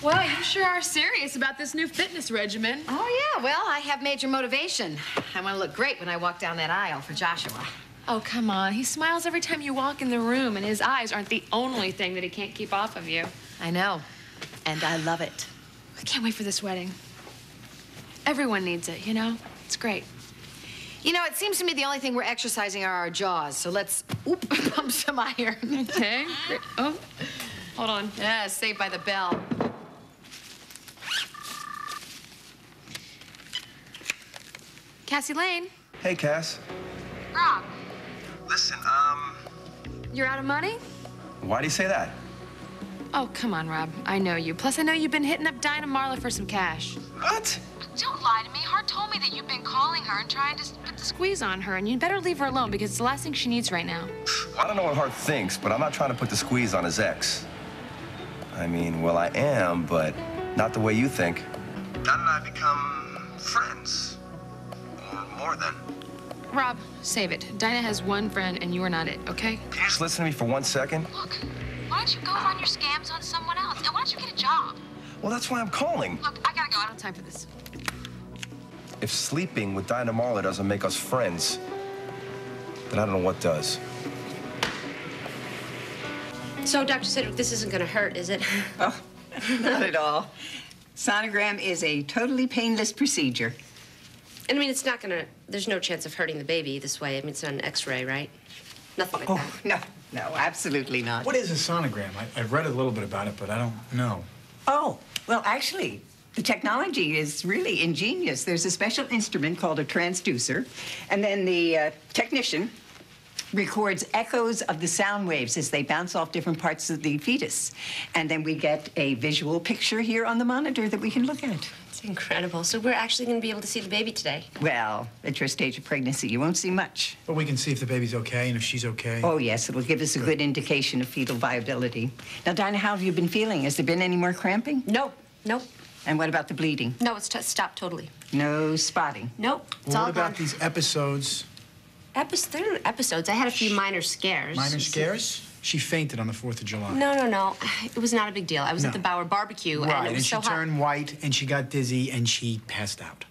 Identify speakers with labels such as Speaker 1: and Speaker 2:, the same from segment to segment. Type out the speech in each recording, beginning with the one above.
Speaker 1: Well, you sure are serious about this new fitness regimen.
Speaker 2: Oh, yeah. Well, I have major motivation. I want to look great when I walk down that aisle for Joshua.
Speaker 1: Oh, come on. He smiles every time you walk in the room, and his eyes aren't the only thing that he can't keep off of you.
Speaker 2: I know. And I love it.
Speaker 1: I can't wait for this wedding. Everyone needs it, you know? It's great.
Speaker 2: You know, it seems to me the only thing we're exercising are our jaws, so let's pump some iron.
Speaker 1: Okay. Great. Oh, hold on.
Speaker 2: Yeah, Saved by the Bell.
Speaker 1: Cassie Lane.
Speaker 3: Hey, Cass.
Speaker 1: Rob.
Speaker 3: Listen,
Speaker 1: You're out of money?
Speaker 3: why do you say that?
Speaker 1: Oh, come on, Rob. I know you. Plus, I know you've been hitting up Dinah Marla for some cash.
Speaker 3: What?
Speaker 1: Don't lie to me. Hart told me that you've been calling her and trying to put the squeeze on her, and you'd better leave her alone because it's the last thing she needs right now.
Speaker 3: Well, I don't know what Hart thinks, but I'm not trying to put the squeeze on his ex. I mean, well, I am, but not the way you think. Dad and I become friends. Or more than.
Speaker 1: Rob, save it. Dinah has one friend, and you are not it, okay?
Speaker 3: Can you just listen to me for 1 second?
Speaker 1: Look, why don't you go run your scams on someone else? And why don't you get a job?
Speaker 3: Well, that's why I'm calling.
Speaker 1: Look, I gotta go. I don't have time for this.
Speaker 3: If sleeping with Dinah Marla doesn't make us friends, then I don't know what does.
Speaker 4: So, Dr. Sidgwick, this isn't going to hurt, is it?
Speaker 5: Oh, not at all. Sonogram is a totally painless procedure.
Speaker 4: And I mean, it's not going to, there's no chance of hurting the baby this way. I mean, it's not an x-ray, right? Nothing like that.
Speaker 5: No, absolutely not.
Speaker 6: What is a sonogram? I've read a little bit about it, but I don't know.
Speaker 5: Oh, well, actually, the technology is really ingenious. There's a special instrument called a transducer, and then the technician records echoes of the sound waves as they bounce off different parts of the fetus. And then we get a visual picture here on the monitor that we can look at.
Speaker 4: It's incredible. So we're actually going to be able to see the baby today.
Speaker 5: Well, at your stage of pregnancy, you won't see much.
Speaker 6: But we can see if the baby's okay and if she's okay.
Speaker 5: Oh, yes, it'll give us a good indication of fetal viability. Now, Dinah, how have you been feeling? Has there been any more cramping?
Speaker 4: Nope.
Speaker 5: And what about the bleeding?
Speaker 4: No, it's stopped totally.
Speaker 5: No spotting?
Speaker 4: Nope. It's
Speaker 6: Well,
Speaker 4: all
Speaker 6: what about
Speaker 4: gone.
Speaker 6: these episodes?
Speaker 4: They're not episodes. I had a few minor scares.
Speaker 6: Minor scares? She fainted on the 4th of July.
Speaker 4: No. It was not a big deal. I was
Speaker 6: No.
Speaker 4: at the Bauer barbecue,
Speaker 6: Right,
Speaker 4: and it was
Speaker 6: she
Speaker 4: so hot.
Speaker 6: turned white, and she got dizzy, and she passed out.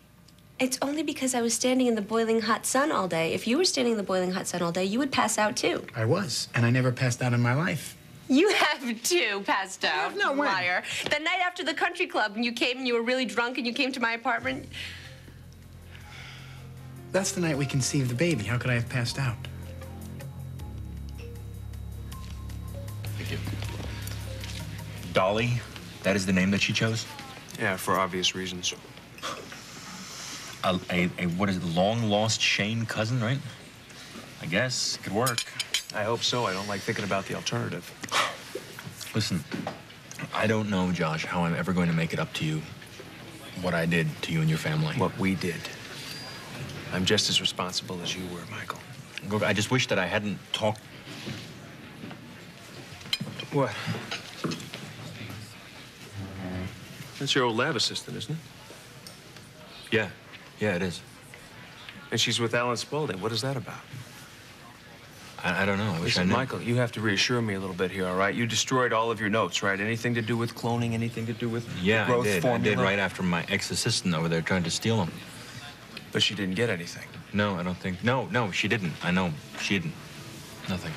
Speaker 4: It's only because I was standing in the boiling hot sun all day. If you were standing in the boiling hot sun all day, you would pass out, too.
Speaker 6: I was, and I never passed out in my life.
Speaker 4: You have too passed out.
Speaker 6: No, when?
Speaker 4: Liar. The night after the country club, and you came and you were really drunk and you came to my apartment.
Speaker 6: That's the night we conceived the baby. How could I have passed out?
Speaker 7: Thank you. Dolly, that is the name that she chose?
Speaker 8: Yeah, for obvious reasons.
Speaker 7: What is it, long-lost Shane cousin, right? I guess, could work.
Speaker 8: I hope so. I don't like thinking about the alternative.
Speaker 7: Listen, I don't know, Josh, how I'm ever going to make it up to you what I did to you and your family.
Speaker 8: What we did. I'm just as responsible as you were, Michael.
Speaker 7: Look, I just wish that I hadn't talked.
Speaker 8: What? That's your old lab assistant, isn't it?
Speaker 7: Yeah, it is.
Speaker 8: And she's with Alan Spaulding. What is that about?
Speaker 7: I don't know. I wish I
Speaker 8: Listen,
Speaker 7: knew.
Speaker 8: Michael, you have to reassure me a little bit here, all right? You destroyed all of your notes, right? Anything to do with cloning, anything to do with
Speaker 7: Yeah,
Speaker 8: growth
Speaker 7: I did.
Speaker 8: formula?
Speaker 7: I did right after my ex-assistant over there tried to steal them.
Speaker 8: But she didn't get anything.
Speaker 7: No, I don't think. No, she didn't. I know. She didn't. Nothing.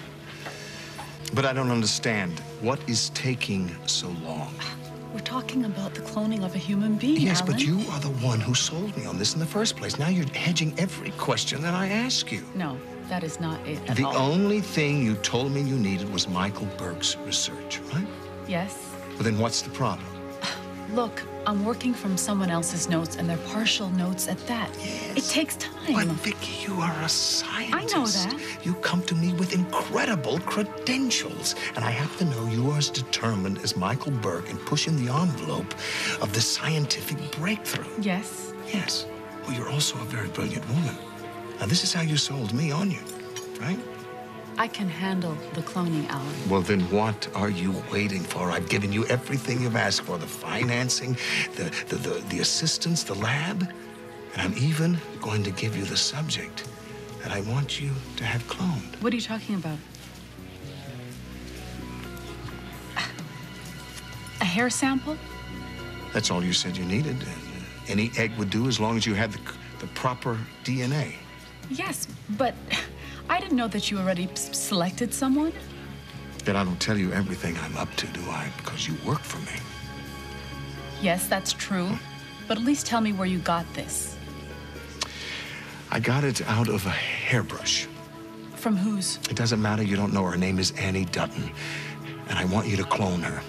Speaker 9: But I don't understand. What is taking so long?
Speaker 10: We're talking about the cloning of a human being,
Speaker 9: Yes,
Speaker 10: Alan.
Speaker 9: but you are the one who sold me on this in the first place. Now you're hedging every question that I ask you.
Speaker 10: No, that is not it at
Speaker 9: The
Speaker 10: all.
Speaker 9: only thing you told me you needed was Michael Burke's research, right?
Speaker 10: Yes.
Speaker 9: Well, then what's the problem?
Speaker 10: Look, I'm working from someone else's notes, and they're partial notes at that.
Speaker 9: Yes.
Speaker 10: It takes time.
Speaker 9: But, Vicky, you are a scientist.
Speaker 10: I know that.
Speaker 9: You come to me with incredible credentials, and I have to know you are as determined as Michael Burke in pushing the envelope of the scientific breakthrough.
Speaker 10: Yes.
Speaker 9: Yes. Well, you're also a very brilliant woman. Now, this is how you sold me on you, right?
Speaker 10: I can handle the cloning, Alan.
Speaker 9: Well, then what are you waiting for? I've given you everything you've asked for, the financing, the assistance, the lab, and I'm even going to give you the subject that I want you to have cloned.
Speaker 10: What are you talking about? A hair sample?
Speaker 9: That's all you said you needed. Any egg would do as long as you had the proper DNA.
Speaker 10: Yes, but I didn't know that you already selected someone.
Speaker 9: Yet I don't tell you everything I'm up to, do I? Because you work for me.
Speaker 10: Yes, that's true. But at least tell me where you got this.
Speaker 9: I got it out of a hairbrush.
Speaker 10: From whose?
Speaker 9: It doesn't matter. You don't know her. Her name is Annie Dutton. And I want you to clone her.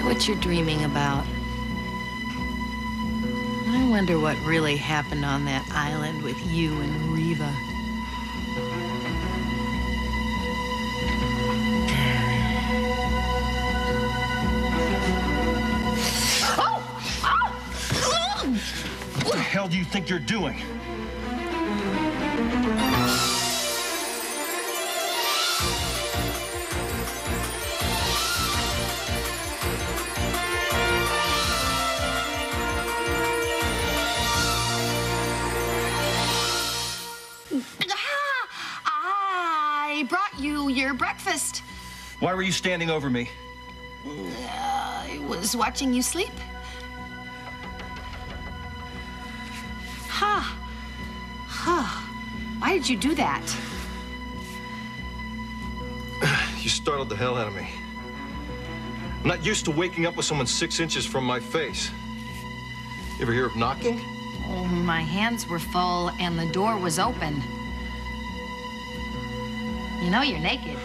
Speaker 2: What you're dreaming about. I wonder what really happened on that island with you and Riva.
Speaker 11: What the hell do you think you're doing?
Speaker 2: I brought you your breakfast.
Speaker 11: Why were you standing over me?
Speaker 2: I was watching you sleep. Why did you do that?
Speaker 11: You startled the hell out of me. I'm not used to waking up with someone 6 inches from my face. You ever hear of knocking?
Speaker 2: Oh, my hands were full and the door was open. You know you're naked.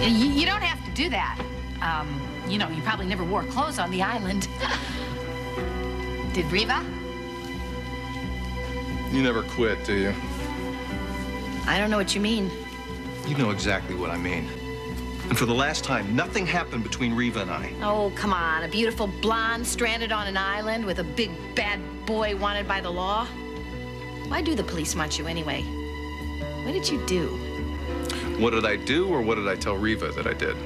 Speaker 2: You don't have to do that. You know, you probably never wore clothes on the island. Did Riva?
Speaker 11: You never quit, do you?
Speaker 2: I don't know what you mean.
Speaker 11: You know exactly what I mean. And for the last time, nothing happened between Riva and I.
Speaker 2: Oh, come on. A beautiful blonde stranded on an island with a big bad boy wanted by the law? Why do the police want you anyway? What did you do?
Speaker 11: What did I do, or what did I tell Riva that I did?